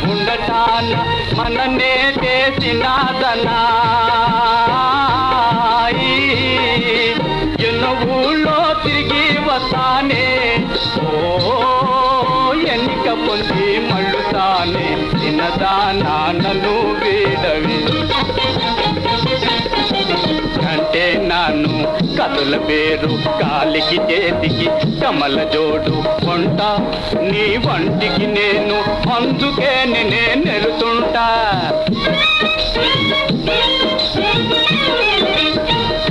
ఉండటాన మననే చేసినాదనా ఎన్నో ఊళ్ళో తిరిగి వస్తానే ఎన్నిక పొంది మళ్ళుతానే చిన్నదానా నన్ను వీడవి అంటే నాను కథల పేరు కాలికి చేతికి కమల జోడు వంట నీ వంటికి నేను అందుకే నేనే నెలుతుంటా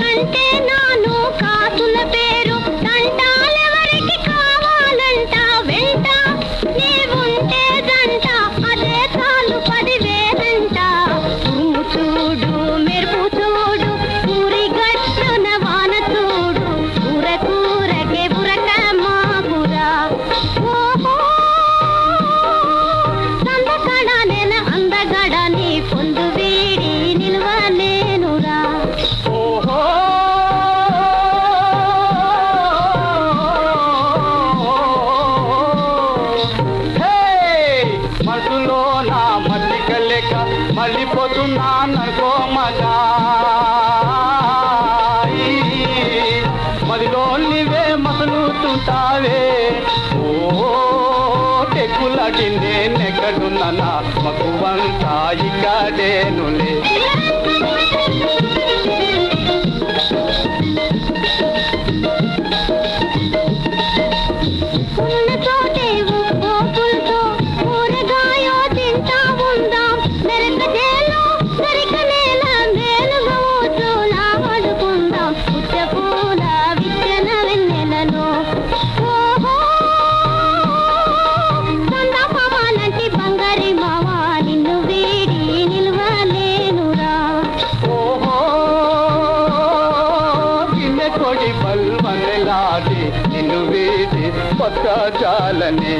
అంటే నాను కాసుల పేరు తంటాలెవరికి కావాలంట వెంట నీవుంటే జంట అదే చాలు 10,000 ఉరుము చూడు మెరుపు చూడు ఊరి గట్టున వాన చూడు ఊరకూరకే బురక మాగురా ఓహో సందకడ నేను అందగడ నీ పొందు వీడి నిలువలేనురా మనసులో నా మల్లిక లెక్క మళ్ళీపోతున్నా ననుకో మగా మదిలో నీవే మసలుతుంటావే టెక్కులకి నేనెక్కడున్నా మగువంతా ఇక్కడేనులే ఉన్న చోటే ఉప్పోపులతో ఊరగాయో తింటా ఉందాం మెరక చేలో దరిక నేల మేలుగా ఊచులాడుకుందాం పుచ్చపూల విచ్చన వెన్నెలలో ఓహో సందమామలంటి బంగారి మావా నిన్ను వీడి నిలువలేనురా ఓహో గిన్నె కొడి బల్వనలాడి నిన్ను వీడి పక్క చాలనే